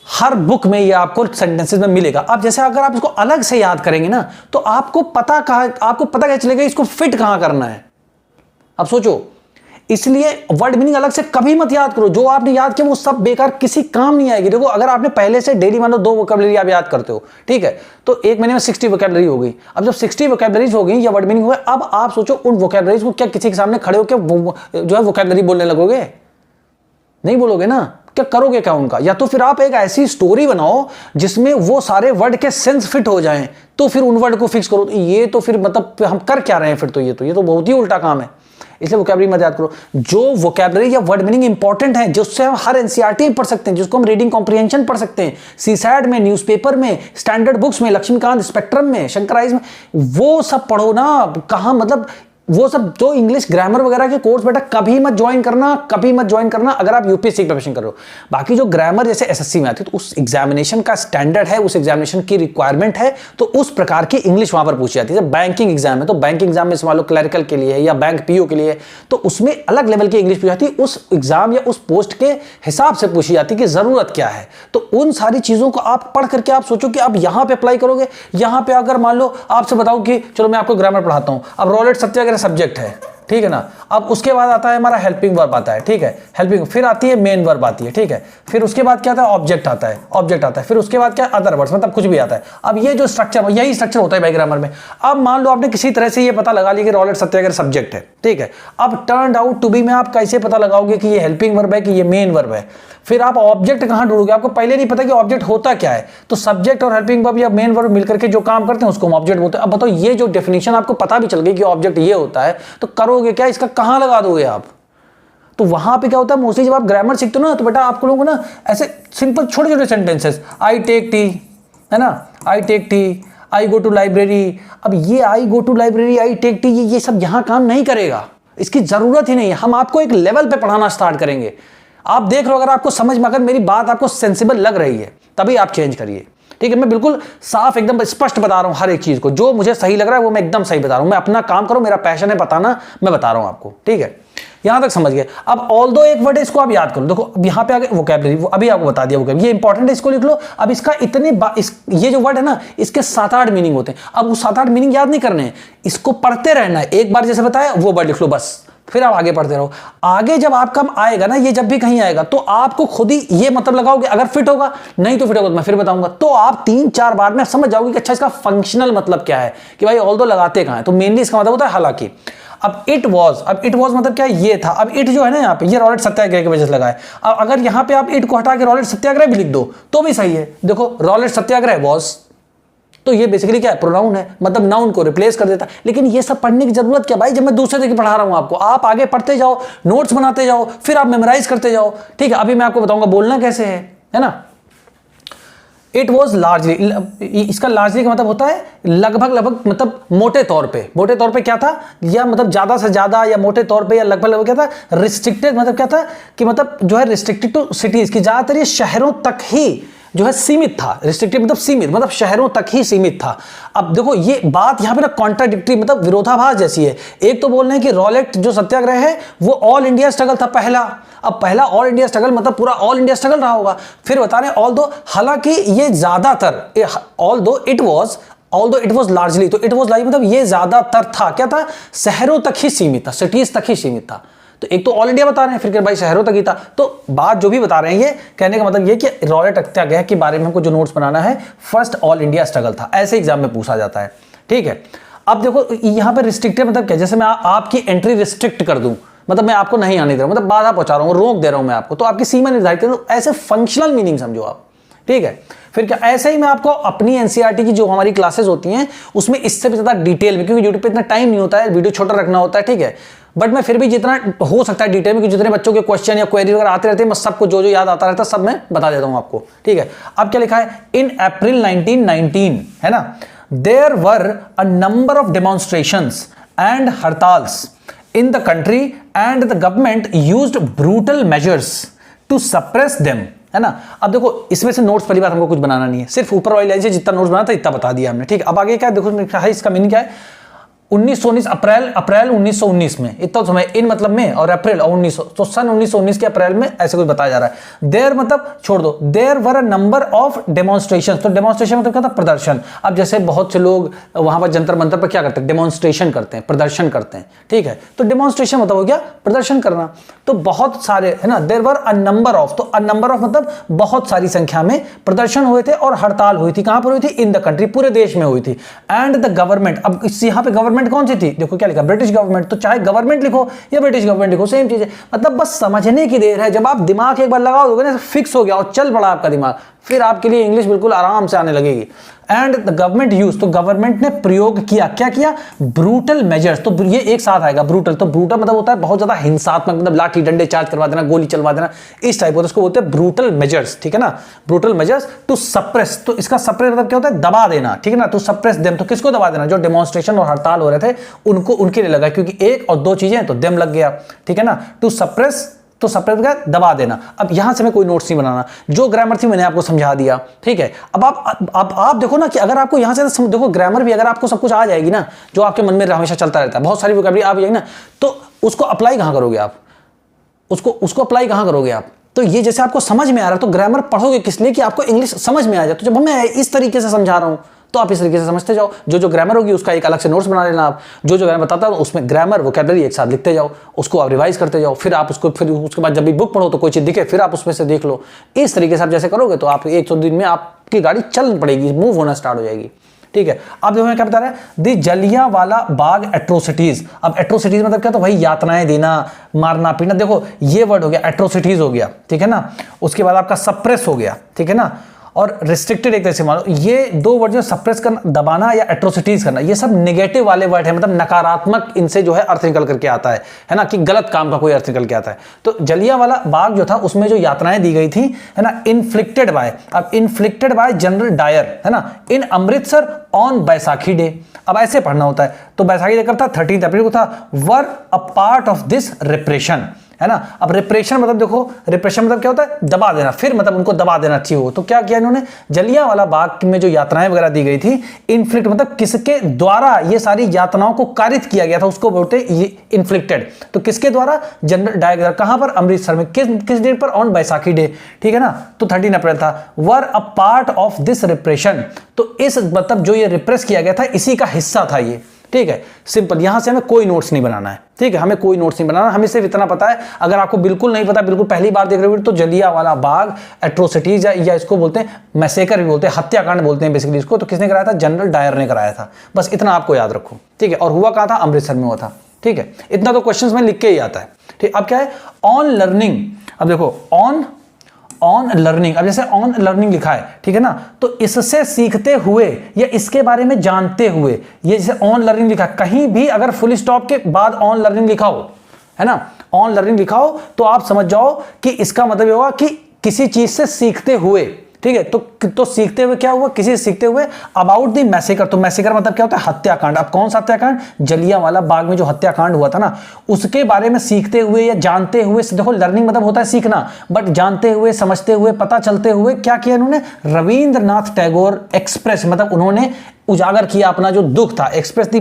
हर बुक में ये आपको सेंटेंसेस में मिलेगा। अब जैसे अगर आप इसको अलग से याद करेंगे ना, तो आपको पता कैसे चलेगा इसको फिट कहां करना है। अब सोचो, इसलिए वर्ड मीनिंग अलग से कभी मत याद करो। जो आपने याद किया वो सब बेकार, किसी काम नहीं आएगी। देखो अगर आपने पहले से डेली मान लो 2 वोकैबुलरी आप याद करते हो, ठीक है, तो एक महीने में 60 वोकैबुलरी हो गई। अब जब 60 वोकैबुलरीज हो गई या वर्ड मीनिंग हो गया, अब आप सोचो उन वोकैबुलरीज को क्या किसी के सामने खड़े होकर जो है वोकैबुलरी बोलने लगोगे? नहीं बोलोगे ना। क्या करोगे क्या उनका? या तो फिर आप एक ऐसी स्टोरी बनाओ जिसमें वो सारे वर्ड के सेंस फिट हो जाएं, तो फिर उन वर्ड को फिक्स करो। ये तो फिर मतलब हम कर क्या रहे हैं फिर? तो ये तो बहुत ही उल्टा काम है। इसलिए वोकैबुलरी मत याद करो। जो वोकैबुलरी या वर्ड मीनिंग इंपॉर्टेंट है, जिससे हम हर एनसीईआरटी पढ़ सकते हैं, जिसको हम रीडिंग कॉम्प्रिहेंशन पढ़ सकते हैं, सीसैट में, न्यूज़पेपर में, स्टैंडर्ड बुक्स में, लक्ष्मीकांत स्पेक्ट्रम में, शंकराइज में, वो सब पढ़ो ना। कहाँ मतलब वो सब जो इंग्लिश ग्रामर वगैरह के कोर्स बेटा कभी मत ज्वाइन करना, कभी मत ज्वाइन करना अगर आप यूपीएससी की प्रिपरेशन कर रहे हो। बाकी जो ग्रामर जैसे एसएससी में आती है तो उस एग्जामिनेशन का स्टैंडर्ड है, उस एग्जामिनेशन की रिक्वायरमेंट है, तो उस प्रकार की इंग्लिश वहां पर पूछी जाती है। जब बैंकिंग एग्जाम है तो बैंकिंग एग्जाम में मान लो क्लरिकल के लिए या बैंक पीओ के लिए, तो उसमें अलग लेवल की इंग्लिश पूछी जाती है, उस एग्जाम या उस पोस्ट के हिसाब से पूछी जाती है कि जरूरत क्या है। तो उन सारी चीजों को आप पढ़ करके आप सोचो कि आप यहां पे अप्लाई करोगे। यहां पे अगर मान लो आपसे बताऊं कि चलो मैं आपको ग्रामर पढ़ाता हूं, अब रॉलेट सत्याग्रह सब्जेक्ट है, ठीक है ना। अब उसके बाद आता है हमारा हेल्पिंग वर्ब आता है, ठीक है, हेल्पिंग, फिर आती है मेन वर्ब आती है, ठीक है, फिर उसके बाद क्या आता है? ऑब्जेक्ट आता है, ऑब्जेक्ट आता है, फिर उसके बाद क्या? अदर वर्ड्स, मतलब कुछ भी आता है। अब ये जो स्ट्रक्चर, यही स्ट्रक्चर होता है भाई ग्रामर में। अब मान लो आपने किसी तरह से ये पता लगा लिया कि रॉलेट सत्याग्रह सब्जेक्ट है, ठीक है, अब टर्न्ड आउट टू बी में आप कैसे पता लगाओगे कि ये हेल्पिंग वर्ब है कि ये मेन वर्ब है? फिर आप ऑब्जेक्ट कहां ढूंढोगे? आपको पहले नहीं पता कि ऑब्जेक्ट होता क्या है, तो सब्जेक्ट और हेल्पिंग वर्ब या मेन वर्ब मिलकर के जो काम करते हैं उसको हम ऑब्जेक्ट बोलते हैं। अब बताओ, ये जो डेफिनेशन आपको पता भी चल गई कि ऑब्जेक्ट ये होता है, तो करोगे क्या? इसका कहां लगा दोगे आप? तो वहां पे क्या होता है, मोस्टली जब आप ग्रामर सीखते हो ना, तो बेटा आप लोगों को ना ऐसे सिंपल छोटे छोटे सेंटेंसेस, आई टेक टी, है ना, I take tea, I go to library. अब ये I go to library, I take tea, ये सब यहां काम नहीं करेगा, इसकी जरूरत ही नहीं है। हम आपको एक लेवल पे पढ़ाना स्टार्ट करेंगे। आप देख लो, अगर आपको समझ में, अगर मेरी बात आपको सेंसिबल लग रही है तभी आप चेंज करिए, ठीक है। मैं बिल्कुल साफ एकदम स्पष्ट बता रहा हूं हर एक चीज को, जो मुझे सही लग रहा है वो मैं एकदम सही बता रहा हूं। मैं अपना काम करूं, मेरा पैशन है बताना, मैं बता रहा हूं आपको, ठीक है। यहां तक समझ गए। अब ऑल्दो एक वर्ड है, इसको आप याद करो। देखो अब यहां पे आगे वोकैबुलरी, अभी आपको बता दिया वोकैबुलरी, ये इंपॉर्टेंट है, इसको लिख लो। अब इसका ये जो वर्ड है ना, इसके 7-8 मीनिंग होते हैं। अब वो 7-8 मीनिंग याद नहीं करने हैं, इसको पढ़ते रहना है। एक बार जैसे बताया वो वर्ड लिख लो बस, फिर आप आगे पढ़ते रहो। आगे जब आपका आएगा ना, ये जब भी कहीं आएगा तो आपको खुद ही ये मतलब लगाओगे, अगर फिट होगा, नहीं तो फिट होगा तो मैं फिर बताऊंगा, तो आप 3-4 बार में समझ जाओगे कि अच्छा इसका फंक्शनल मतलब क्या है, कि भाई ऑल्दो लगाते कहां है। तो मेनली इसका मतलब होता है हालांकि। अब इट वॉज, अब इट वॉज मतलब क्या? ये था। अब इट जो है ना यहाँ पे, ये रॉलेट सत्याग्रह की वजह से लगा है। अब अगर यहाँ पे आप इट को हटा के रॉलेट सत्याग्रह भी लिख दो तो भी सही है। देखो रॉलेट सत्याग्रह वॉज, तो ये बेसिकली क्या है? प्रोनाउन है, मतलब नाउन को रिप्लेस कर देता। लेकिन ये सब पढ़ने की जरूरत क्या भाई, जब मैं दूसरे तरीके पढ़ा रहा हूं आपको, आप आगे पढ़ते जाओ, नोट्स बनाते जाओ, फिर आप मेमोराइज करते जाओ, ठीक है। अभी मैं आपको बताऊंगा बोलना कैसे है ना। इट वॉज लार्जली, इसका लार्जली का मतलब होता है लगभग, मतलब मोटे तौर पे क्या था, या मतलब ज्यादा से ज्यादा, या मोटे तौर पे, या लगभग क्या था? रिस्ट्रिक्टेड, मतलब क्या था कि मतलब जो है रिस्ट्रिक्टेड टू सिटीज, की ज्यादातर ये शहरों तक ही जो है सीमित था। रिस्ट्रिक्टेड मतलब सीमित, मतलब शहरों तक ही सीमित था। अब देखो ये बात यहां पे ना कॉन्ट्राडिक्टरी, मतलब विरोधाभास जैसी है। एक तो बोल रहे हैं कि रॉलेट जो सत्याग्रह है वो ऑल इंडिया स्ट्रगल था पहला। अब पहला ऑल इंडिया स्ट्रगल मतलब पूरा ऑल इंडिया स्ट्रगल रहा होगा। फिर बता रहे हैं ऑल्दो, हालांकि ये ज्यादातर, ऑल्दो इट वॉज लार्जली, तो इट वॉज लार्जली मतलब ये ज्यादातर था, क्या था? शहरों तक ही सीमित था, सिटीज तक ही सीमित था। तो एक तो ऑल इंडिया बता रहे हैं, फिर भाई शहरों तक ही था। तो बात जो भी बता रहे हैं, ये कहने का मतलब ये कि रॉलेट सत्याग्रह के बारे में हमको जो नोट्स बनाना है, फर्स्ट ऑल इंडिया स्ट्रगल था, ऐसे एग्जाम में पूछा जाता है, ठीक है। अब देखो यहां पे रिस्ट्रिक्टेड मतलब क्या? जैसे मैं आपकी एंट्री रिस्ट्रिक्ट कर दूं, मतलब मैं आपको नहीं आने दे रहा हूं, मतलब बाधा पहुंचा रहा हूं, रोक दे रहा हूं मैं आपको, तो आपकी सीमा निर्धारित कर, ऐसे फंक्शनल मीनिंग समझो आप, ठीक है। फिर क्या? ऐसे ही मैं आपको अपनी एनसीईआरटी की जो हमारी क्लासेस होती हैं उसमें इससे भी ज्यादा डिटेल में, क्योंकि यूट्यूब पे इतना टाइम नहीं होता है, वीडियो छोटा रखना होता है, ठीक है, बट मैं फिर भी जितना हो सकता है डिटेल में, क्योंकि जितने बच्चों के क्वेश्चन या क्वेरी वगैरह आते रहते हैं, मैं सबको जो याद आता रहता है सब मैं बता देता हूं आपको, ठीक है। अब क्या लिखा है? इन अप्रैल 1919, है ना, there were a number of demonstrations and हड़ताल्स in the country and the government used brutal measures to suppress them, है ना। अब देखो इसमें से नोट्स पहली बात हमको कुछ बनाना नहीं है, सिर्फ ऊपर वाली लाइन से जितना नोट्स बना था इतना बता दिया हमने, ठीक है। अब आगे क्या देखो, इसका मीनिंग क्या है? 1919 अप्रैल 1919 में, इतना समय इन मतलब में, और अप्रैल 1900, तो सन 1919 के अप्रैल में ऐसे कुछ बताया जा रहा है। देयर मतलब छोड़ दो, there were a number of demonstration, तो डेमोन्स्ट्रेशन मतलब क्या था, प्रदर्शन। अब जैसे बहुत से लोग वहां पर जंतर मंतर पर क्या करते हैं, डेमोन्स्ट्रेशन करते हैं, प्रदर्शन करते हैं, ठीक है। तो डेमोन्स्ट्रेशन मतलब हो गया प्रदर्शन करना। तो बहुत सारे है ना, there were a number of, तो अ नंबर ऑफ मतलब बहुत सारी संख्या में प्रदर्शन हुए थे और हड़ताल हुई थी। कहां पर हुई थी, इन द कंट्री, पूरे देश में हुई थी। एंड द गवर्नमेंट, अब इस यहां पे गवर्नमेंट कौन सी थी, देखो क्या लिखा, ब्रिटिश गवर्नमेंट। तो चाहे गवर्नमेंट लिखो या ब्रिटिश गवर्नमेंट लिखो, सेम चीज है। मतलब बस समझने की देर है, जब आप दिमाग एक बार लगा दोगे ना, फिक्स हो गया और चल पड़ा आपका दिमाग, फिर आपके लिए इंग्लिश बिल्कुल आराम से आने लगेगी। एंड द गवर्नमेंट यूज, तो गवर्नमेंट ने प्रयोग किया, क्या किया, ब्रूटल मेजर्स। तो ये एक साथ आएगा, ब्रूटल, तो ब्रूटल मतलब होता है बहुत ज्यादा हिंसात्मक, मतलब लाठी डंडे चार्ज करवा देना, गोली चलवा देना, इस टाइप होता है, उसको बोलते हैं ब्रूटल मेजर्स, ठीक है ना, ब्रूटल मेजर्स टू सप्रेस। तो इसका सप्रेस मतलब क्या होता है, दबा देना, ठीक है ना, टू सप्रेस देम, तो किसको दबा देना, जो डेमोन्स्ट्रेशन और हड़ताल हो रहे थे उनको, उनके लिए लगा, क्योंकि एक और दो चीजें तो देम लग गया, ठीक है ना, टू सप्रेस, तो सप्रेस का दबा देना। अब यहां से मैं कोई नोट्स नहीं बनाना, जो ग्रामर थी मैंने आपको समझा दिया, ठीक है। अब आप देखो ना कि अगर आपको यहां से देखो ग्रामर भी, अगर आपको सब कुछ आ जाएगी ना, जो आपके मन में हमेशा चलता रहता है, बहुत सारी वोकैबुलरी आ जाएगी ना, तो उसको अप्लाई कहां करोगे आप, उसको अप्लाई कहां करोगे आप। तो ये जैसे आपको समझ में आ रहा है, तो ग्रामर पढ़ोगे किस लिए, कि आपको इंग्लिश समझ में आ जाए। तो जब मैं इस तरीके से समझा रहा हूं तो आप इस तरीके से समझते जाओ, जो ग्रामर होगी उसका एक अलग से नोट्स बना लेना आप, जो ग्रामर बताता हूं उसमें ग्रामर वोकैबुलरी एक साथ लिखते जाओ, उसको आप रिवाइज करते जाओ, फिर आप उसको, फिर उसके बाद जब भी बुक पढ़ो तो कोई चीज दिखे फिर आप उसमें से देख लो। इस तरीके से आप जैसे करोगे तो आप 100 दिन में आपकी गाड़ी चल पड़ेगी, मूव होना स्टार्ट हो जाएगी, ठीक है। अब देखो मैं क्या बता रहा है, दी जलियांवाला बाग एट्रोसिटीज। अब एट्रोसिटीज मतलब क्या, तो भाई यातनाएं देना, मारना पीना। देखो ये वर्ड हो गया, एट्रोसिटीज हो गया, ठीक है ना। उसके बाद आपका सप्रेस हो गया, ठीक है ना, और रिस्ट्रिक्टेड एक तरह से मान लो। ये दो वर्ड जो सप्रेस करना, दबाना या एट्रोसिटीज करना, ये सब नेगेटिव वाले वर्ड है, मतलब नकारात्मक इनसे जो है अर्थ निकल करके आता है ना, कि गलत काम का कोई अर्थ निकल के आता है। तो जलियांवाला बाग जो था उसमें जो यातनाएं दी गई थी, है ना, इन्फ्लिक्टेड बाय, अब इन्फ्लिक्टेड बाय जनरल डायर, है ना, इन अमृतसर ऑन बैसाखी डे। अब ऐसे पढ़ना होता है, तो बैसाखी डे कब था, 13 अप्रैल को था। Were a part of this repression, है ना। अब रिप्रेशन मतलब देखो, रिप्रेशन मतलब क्या होता है, दबा देना, फिर मतलब उनको दबा देना चाहिए हो। तो क्या किया इन्होंने, जलियांवाला बाग में जो यातनाएं वगैरह दी गई थी, इन्फ्लिक्ट मतलब किसके द्वारा ये सारी यातनाओं को कारित किया गया था, उसको बोलते हैं इन्फ्लिक्टेड। तो किसके द्वारा, जनरल डायर, कहां पर, अमृतसर में, किस डेट पर, ऑन बैसाखी डे, ठीक है ना। तो 13 अप्रैल था। Were a part of this repression, तो इस मतलब जो ये रिप्रेस किया गया था इसी का हिस्सा था ये, ठीक है। सिंपल, यहां से हमें कोई नोट्स नहीं बनाना है, ठीक है, हमें कोई नोट्स नहीं बनाना, हमें सिर्फ इतना पता है। अगर आपको बिल्कुल नहीं पता, बिल्कुल पहली बार देख रहे हो, तो जलियांवाला बाग एट्रोसिटीज या इसको बोलते हैं मैसेकर भी बोलते हैं, हत्याकांड बोलते हैं बेसिकली इसको। तो किसने कराया था, जनरल डायर ने कराया था, बस इतना आपको याद रखो, ठीक है। और हुआ कहां था, अमृतसर में हुआ था, ठीक है। इतना तो क्वेश्चंस में लिख के ही आता है, ठीक। अब क्या है, ऑन लर्निंग। अब देखो ऑन लर्निंग, अब जैसे ऑन लर्निंग लिखा है, ठीक है ना, तो इससे सीखते हुए या इसके बारे में जानते हुए, ये जैसे ऑन लर्निंग लिखा, कहीं भी अगर फुल स्टॉप के बाद ऑन लर्निंग लिखा हो, है ना, ऑन लर्निंग लिखा हो, तो आप समझ जाओ कि इसका मतलब होगा कि किसी चीज से सीखते हुए, ठीक है। तो सीखते हुए क्या हुआ, किसी से सीखते हुए अबाउट द मैसेकर। तो मैसेकर मतलब क्या होता है, हत्याकांड। अब कौन सा हत्याकांड, जलियांवाला बाग में जो हत्याकांड हुआ था ना, उसके बारे में सीखते हुए या जानते हुए। देखो लर्निंग मतलब होता है सीखना, बट जानते हुए, समझते हुए, पता चलते हुए क्या किया इन्होंने, रविंद्रनाथ टैगोर एक्सप्रेस, मतलब उन्होंने उजागर किया अपना जो दुख था, एक्सप्रेस दी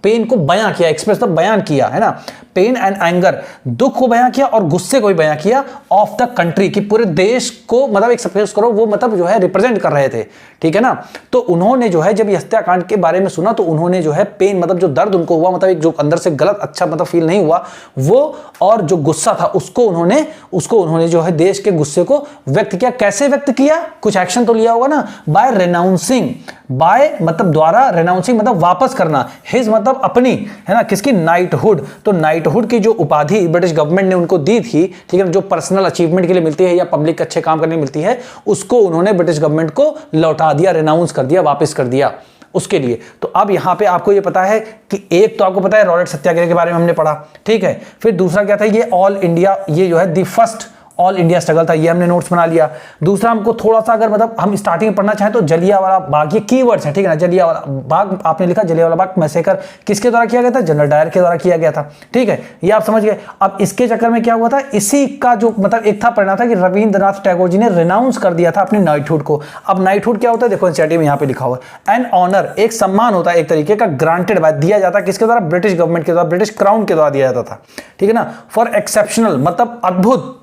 पेन को बयां किया, एक्सप्रेस मतलब बयान किया, है ना, पेन एंड एंगर, दुख को बयां किया और गुस्से को भी बयां किया, ऑफ द कंट्री, कि पूरे देश को, मतलब एक सपोज करो वो मतलब जो है रिप्रेजेंट कर रहे थे, ठीक है ना। तो उन्होंने जो है जब हत्याकांड के बारे में सुना, तो उन्होंने जो है पेन मतलब जो दर्द उनको हुआ, मतलब एक जो अंदर से गलत अच्छा मतलब फील नहीं हुआ वो, और जो गुस्सा था उसको उन्होंने जो है देश के गुस्से को व्यक्त किया। कैसे व्यक्त किया, कुछ एक्शन तो लिया होगा ना, बाय रेनाउंसिंग, बाय मतलब द्वारा, रेनाउंसिंग मतलब वापस करना, हिज मतलब अपनी, है ना, किसकी, नाइटहुड। तो नाइटहुड की जो उपाधि ब्रिटिश गवर्नमेंट ने उनको दी थी, ठीक है, जो पर्सनल अचीवमेंट के लिए मिलती है या पब्लिक अच्छे काम करने मिलती है, उसको उन्होंने ब्रिटिश गवर्नमेंट को लौटा दिया, रेनाउंस कर दिया, वापस कर दिया उसके लिए। तो अब यहां पे आपको ये पता है कि एक तो आपको पता है रॉलेट सत्याग्रह के बारे में हमने पढ़ा, ठीक है। फिर दूसरा क्या था, ये ऑल इंडिया, ये जो है the first all India struggle था, ये हमने नोट्स बना लिया। दूसरा हमको थोड़ा सा अगर मतलब हम स्टार्टिंग में पढ़ना चाहें तो जलियांवाला बाग, ये कीवर्ड्स हैं, ठीक है ना। जलियांवाला बाग आपने लिखा, जलियांवाला बाग मैसेकर किसके द्वारा किया गया था? जनरल डायर के द्वारा किया गया था, ठीक है, ये आप समझ गए। अब इसके चक्कर में क्या हुआ था, इसी का जो मतलब एक था परिणाम था कि रविंद्रनाथ टैगोर जी ने रिनाउंस कर दिया था अपने नाइटहुड को। अब नाइटहुड क्या होता है, देखो एनसीईआरटी में यहाँ पे लिखा हुआ है, एन ऑनर, एक सम्मान होता है एक तरीके का, ग्रांटेड बाय, दिया जाता है किसके द्वारा? ब्रिटिश गवर्नमेंट के द्वारा, ब्रिटिश क्राउन के द्वारा दिया जाता था, ठीक है ना, फॉर एक्सेप्शनल, मतलब अद्भुत,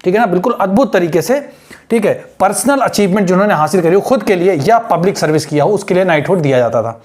ठीक है ना, बिल्कुल अद्भुत तरीके से, ठीक है, पर्सनल अचीवमेंट जिन्होंने हासिल करी हो खुद के लिए या पब्लिक सर्विस किया हो, उसके लिए नाइटहुड दिया जाता था।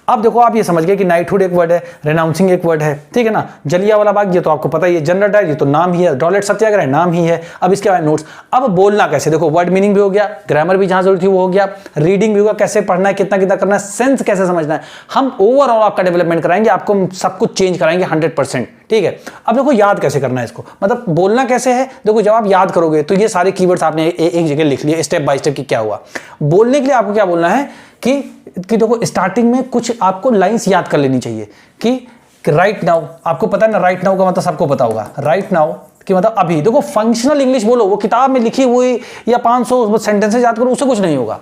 अब देखो आप ये समझ गए कि नाइटहुड एक वर्ड है, रेनाउंसिंग एक वर्ड है, ठीक है ना। जलियांवाला बाग ये तो आपको पता ही है, जनरल डायर ये तो नाम ही है, रॉलेट सत्याग्रह नाम ही है। अब इसके बाद नोट्स, अब बोलना कैसे, देखो वर्ड मीनिंग भी हो गया, ग्रामर भी जहां जरूरत थी वो हो गया, रीडिंग भी होगा, कैसे पढ़ना है, कितना कितना करना है, सेंस कैसे समझना है, हम ओवरऑल आपका डेवलपमेंट कराएंगे, आपको सब कुछ चेंज कराएंगे 100%, ठीक है। अब देखो याद कैसे करना है इसको, मतलब बोलना कैसे है, देखो जब आप याद करोगे तो ये सारे कीवर्ड्स आपने एक जगह लिख लिए स्टेप बाय स्टेप की क्या हुआ। बोलने के लिए आपको क्या बोलना है कि देखो स्टार्टिंग में कुछ आपको लाइंस याद कर लेनी चाहिए कि राइट नाउ, आपको पता है ना राइट नाउ का मतलब सबको पता होगा, राइट नाउ कि मतलब अभी। देखो फंक्शनल इंग्लिश बोलो, वो किताब में लिखी हुई या 500 सेंटेंसेस याद करो, उससे कुछ नहीं होगा।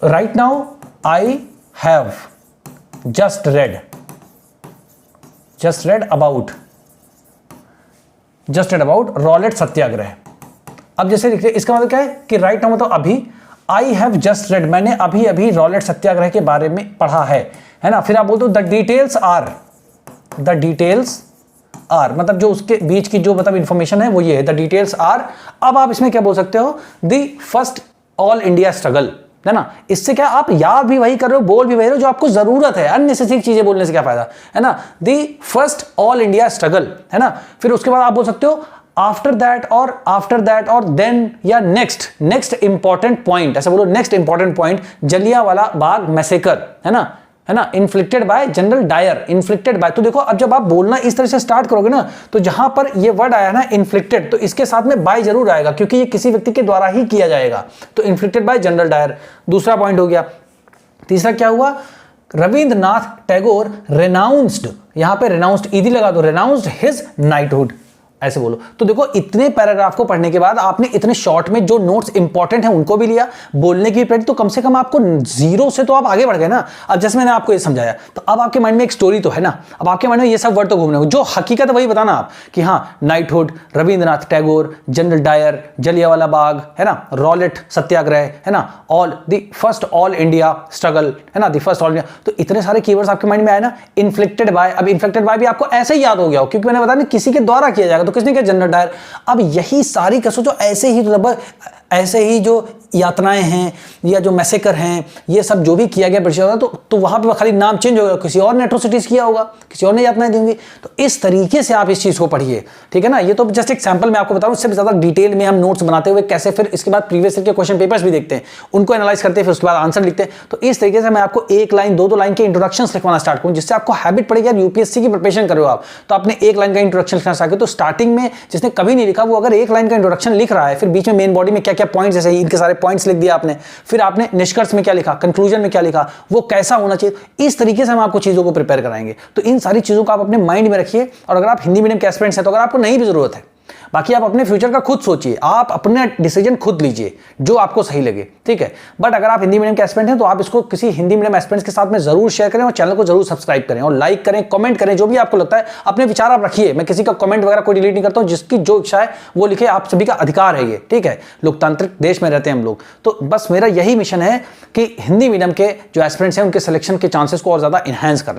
Right now I have just read about Rowlatt satyagraha. अब जैसे लिखते इसका मतलब क्या है कि राइट नाउ मतलब अभी, आई हैव जस्ट रेड, मैंने अभी अभी रॉलेट सत्याग्रह के बारे में पढ़ा है ना। फिर आप बोलते हो द डिटेल्स आर, मतलब जो उसके बीच की जो मतलब इंफॉर्मेशन है वो ये है, द डिटेल्स आर। अब आप इसमें क्या बोल सकते हो, the first all India struggle, है ना। इससे क्या आप याद भी वही कर रहे हो, बोल भी वही रहे हो जो आपको जरूरत है, अननेसेसरी चीजें बोलने से क्या फायदा, है ना। The first all India struggle, है ना। फिर उसके बाद आप बोल सकते हो आफ्टर दैट और देन, या नेक्स्ट इंपॉर्टेंट पॉइंट, ऐसा बोलो, next important point Jallianwala Bagh massacre, है ना, inflicted by General Dyer, inflicted by. तो देखो अब जब आप बोलना इस तरह से स्टार्ट करोगे ना, तो जहां पर ये वर्ड आया ना इन्फ्लिक्टेड, तो इसके साथ में बाय जरूर आएगा क्योंकि ये किसी व्यक्ति के द्वारा ही किया जाएगा, तो इन्फ्लिक्टेड बाय जनरल डायर, दूसरा पॉइंट हो गया। तीसरा क्या हुआ, रविंद्रनाथ टैगोर रेनाउंस्ड, यहां पे रेनाउंस्ड ईदी लगा दो, रेनाउंस्ड हिज नाइटहुड, ऐसे बोलो। तो देखो इतने पैराग्राफ को पढ़ने के बाद आपने इतने शॉर्ट में जो नोट्स इंपॉर्टेंट हैं उनको भी लिया, बोलने की प्रैक्टिस, तो कम से कम आपको जीरो से तो आप आगे बढ़ गए ना। अब जैसे मैंने आपको ये समझाया, तो अब आपके माइंड में एक स्टोरी तो है ना, अब आपके माइंड में ये सब वर्ड तो घूमने, जो हकीकत है वही बताना आप कि हाँ knighthood, Rabindranath Tagore, general Dyer, Jallianwala Bagh, है ना, रॉलेट सत्याग्रह, है ना, all the first all India struggle, है ना, द फर्स्ट ऑल इंडिया। तो इतने सारे कीवर्ड्स आपके माइंड में आए ना, इन्फ्लिक्टेड बाय। अब इन्फ्लिक्टेड बाय भी आपको ऐसे ही याद हो गया हो क्योंकि मैंने बताया ना किसी के द्वारा किया जाएगा, तो किसने किया? General Dyer. अब यही सारी कसो जो ऐसे ही लगभग ऐसे ही जो यातनाएं हैं या जो मैसेकर हैं, ये सब जो भी किया गया ब्रिटिश द्वारा, तो वहां पे खाली नाम चेंज होगा, किसी और ने एट्रोसिटीज किया होगा, किसी और ने यातनाएं दी होंगी। तो इस तरीके से आप इस चीज को पढ़िए, ठीक है ना। ये तो जस्ट एक सैंपल मैं आपको बता रहा हूं, इससे ज्यादा डिटेल में हम नोट्स बनाते हुए कैसे फिर इसके बाद प्रीवियस ईयर के क्वेश्चन पेपर्स भी देखते हैं, उनको एनालाइज करते हैं, फिर उसके बाद आंसर लिखते हैं। तो इस तरीके से मैं आपको एक लाइन दो लाइन के इंट्रोडक्शन लिखवाना स्टार्ट करूं, जिससे आपको हैबिट पड़ेगी। यार यूपीएससी की प्रिपरेशन करो आप, तो आपने एक लाइन का इंट्रोडक्शन लिखना स्टार्ट किया, तो स्टार्टिंग में जिसने कभी नहीं लिखा वो अगर एक लाइन का इंट्रोडक्शन लिख रहा है, फिर बीच में मेन बॉडी में क्या क्या पॉइंट्स, जैसे इनके सारे पॉइंट्स लिख दिया आपने, फिर आपने निष्कर्ष में क्या लिखा, कंक्लूजन में क्या लिखा, वो कैसा होना चाहिए, इस तरीके से हम आपको चीजों को प्रिपेयर कराएंगे। तो इन सारी चीजों को आप अपने माइंड में रखिए। और अगर आप हिंदी मीडियम के एस्पिरेंट्स हैं तो अगर आपको नहीं भी जरूरत है, बाकी आप अपने फ्यूचर का खुद सोचिए, आप अपने डिसीजन खुद लीजिए जो आपको सही लगे, ठीक है। बट अगर आप हिंदी मीडियम के एस्पिरेंट हैं तो आप इसको किसी हिंदी मीडियम एस्पिरेंट्स के साथ में जरूर शेयर करें और चैनल को जरूर सब्सक्राइब करें और लाइक करें, कमेंट करें, जो भी आपको लगता है अपने विचार आप रखिए। मैं किसी का कमेंट वगैरह कोई डिलीट नहीं करता हूं, जिसकी जो इच्छा है वो लिखे, आप सभी का अधिकार है ये, ठीक है। लोकतांत्रिक देश में रहते हैं हम लोग, तो बस मेरा यही मिशन है कि हिंदी मीडियम के जो एस्पिरेंट्स हैं उनके सिलेक्शन के चांसेस को और ज्यादा इनहैंस करना।